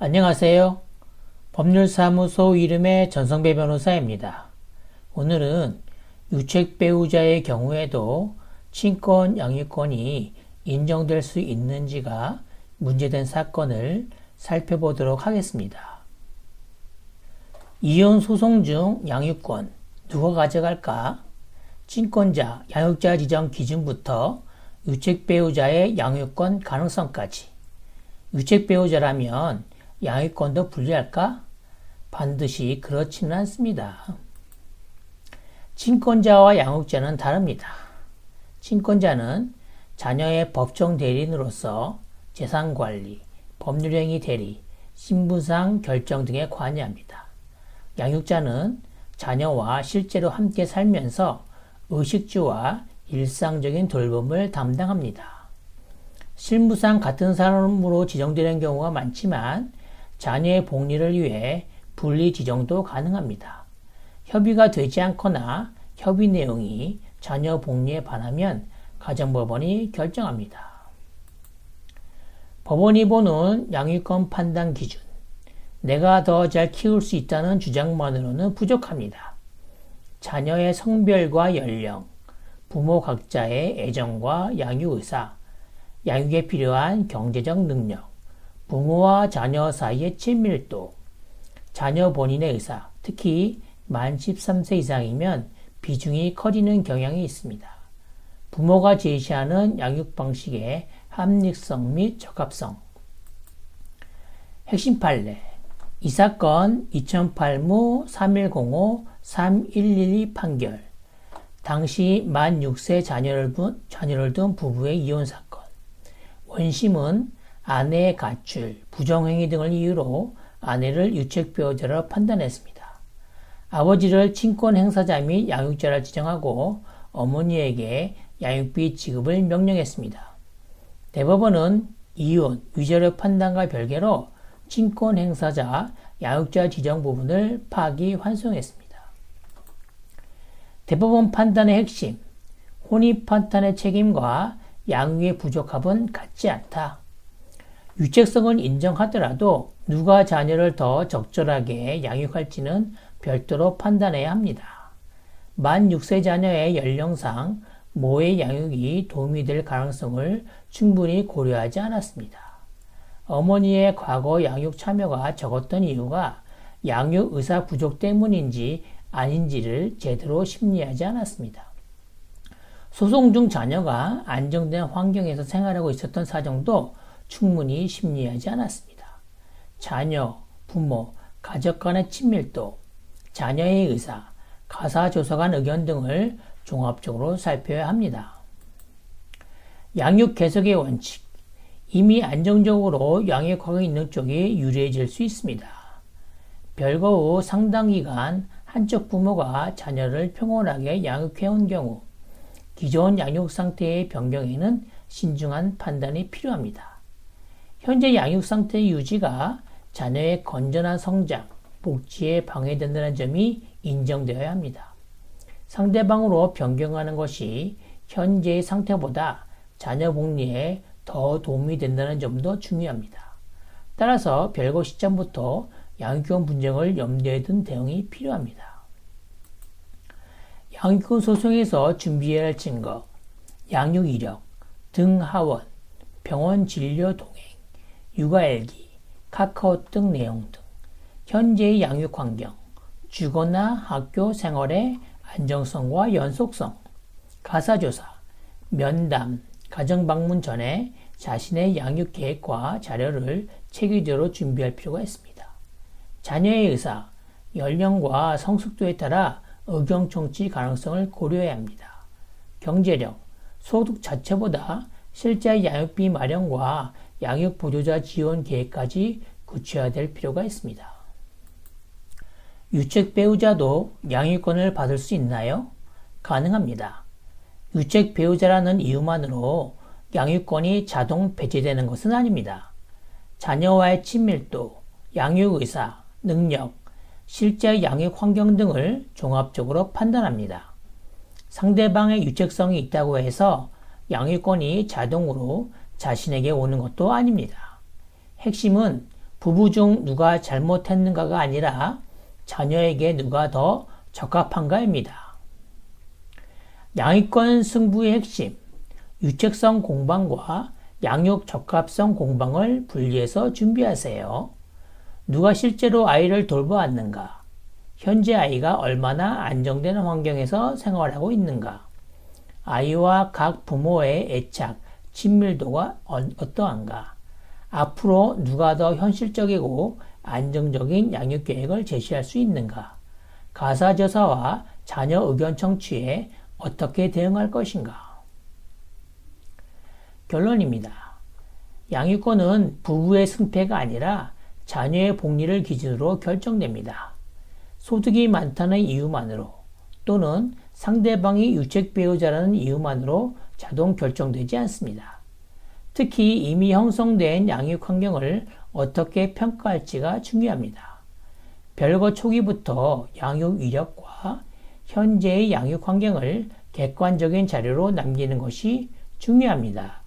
안녕하세요. 법률사무소 이름의 전성배 변호사입니다. 오늘은 유책 배우자의 경우에도 친권 양육권이 인정될 수 있는지가 문제된 사건을 살펴보도록 하겠습니다. 이혼 소송 중 양육권 누가 가져갈까? 친권자, 양육자 지정 기준부터 유책 배우자의 양육권 가능성까지. 유책 배우자라면 양육권도 분리할까? 반드시 그렇지는 않습니다. 친권자와 양육자는 다릅니다. 친권자는 자녀의 법정 대리인으로서 재산관리, 법률행위 대리, 신분상 결정 등에 관여합니다. 양육자는 자녀와 실제로 함께 살면서 의식주와 일상적인 돌봄을 담당합니다. 실무상 같은 사람으로 지정되는 경우가 많지만 자녀의 복리를 위해 분리 지정도 가능합니다. 협의가 되지 않거나 협의 내용이 자녀 복리에 반하면 가정법원이 결정합니다. 법원이 보는 양육권 판단 기준. 내가 더 잘 키울 수 있다는 주장만으로는 부족합니다. 자녀의 성별과 연령, 부모 각자의 애정과 양육 의사, 양육에 필요한 경제적 능력, 부모와 자녀 사이의 친밀도, 자녀 본인의 의사, 특히 만 13세 이상이면 비중이 커지는 경향이 있습니다. 부모가 제시하는 양육 방식의 합리성 및 적합성. 핵심 판례. 이 사건 2008무 3105-3112 판결. 당시 만 6세 자녀를 둔 부부의 이혼 사건. 원심은 아내의 가출, 부정행위 등을 이유로 아내를 유책 배우자로 판단했습니다. 아버지를 친권 행사자 및 양육자를 지정하고 어머니에게 양육비 지급을 명령했습니다. 대법원은 이혼, 위자료 판단과 별개로 친권 행사자, 양육자 지정 부분을 파기환송했습니다. 대법원 판단의 핵심, 혼입 판단의 책임과 양육의 부적합은 같지 않다. 유책성을 인정하더라도 누가 자녀를 더 적절하게 양육할지는 별도로 판단해야 합니다. 만 6세 자녀의 연령상 모의 양육이 도움이 될 가능성을 충분히 고려하지 않았습니다. 어머니의 과거 양육 참여가 적었던 이유가 양육 의사 부족 때문인지 아닌지를 제대로 심리하지 않았습니다. 소송 중 자녀가 안정된 환경에서 생활하고 있었던 사정도 충분히 심리하지 않았습니다. 자녀, 부모, 가족 간의 친밀도, 자녀의 의사, 가사조사 간 의견 등을 종합적으로 살펴야 합니다. 양육 개석의 원칙. 이미 안정적으로 양육하고 있는 쪽이 유리해질 수 있습니다. 별거 후 상당 기간 한쪽 부모가 자녀를 평온하게 양육해온 경우 기존 양육 상태의 변경에는 신중한 판단이 필요합니다. 현재 양육 상태의 유지가 자녀의 건전한 성장, 복지에 방해된다는 점이 인정되어야 합니다. 상대방으로 변경하는 것이 현재의 상태보다 자녀 복리에 더 도움이 된다는 점도 중요합니다. 따라서 별거 시점부터 양육권 분쟁을 염두에 둔 대응이 필요합니다. 양육권 소송에서 준비해야 할 증거, 양육 이력, 등 하원, 병원 진료 동행, 육아일기, 카카오 등 내용 등, 현재의 양육 환경, 주거나 학교 생활의 안정성과 연속성, 가사조사, 면담, 가정방문 전에 자신의 양육 계획과 자료를 체계적으로 준비할 필요가 있습니다. 자녀의 의사, 연령과 성숙도에 따라 의견 청취 가능성을 고려해야 합니다. 경제력, 소득 자체보다 실제 양육비 마련과 양육 보조자 지원 계획까지 구체화될 필요가 있습니다. 유책 배우자도 양육권을 받을 수 있나요? 가능합니다. 유책 배우자라는 이유만으로 양육권이 자동 배제되는 것은 아닙니다. 자녀와의 친밀도, 양육 의사, 능력, 실제 양육 환경 등을 종합적으로 판단합니다. 상대방의 유책성이 있다고 해서 양육권이 자동으로 자신에게 오는 것도 아닙니다. 핵심은 부부 중 누가 잘못했는가가 아니라 자녀에게 누가 더 적합한가입니다. 양육권 승부의 핵심, 유책성 공방과 양육 적합성 공방을 분리해서 준비하세요. 누가 실제로 아이를 돌보았는가? 현재 아이가 얼마나 안정되는 환경에서 생활하고 있는가? 아이와 각 부모의 애착, 친밀도가 어떠한가? 앞으로 누가 더 현실적이고 안정적인 양육 계획을 제시할 수 있는가? 가사저사와 자녀 의견 청취에 어떻게 대응할 것인가? 결론입니다. 양육권은 부부의 승패가 아니라 자녀의 복리를 기준으로 결정됩니다. 소득이 많다는 이유만으로 또는 상대방이 유책 배우자라는 이유만으로 자동 결정되지 않습니다. 특히 이미 형성된 양육 환경을 어떻게 평가할지가 중요합니다. 별거 초기부터 양육 이력과 현재의 양육 환경을 객관적인 자료로 남기는 것이 중요합니다.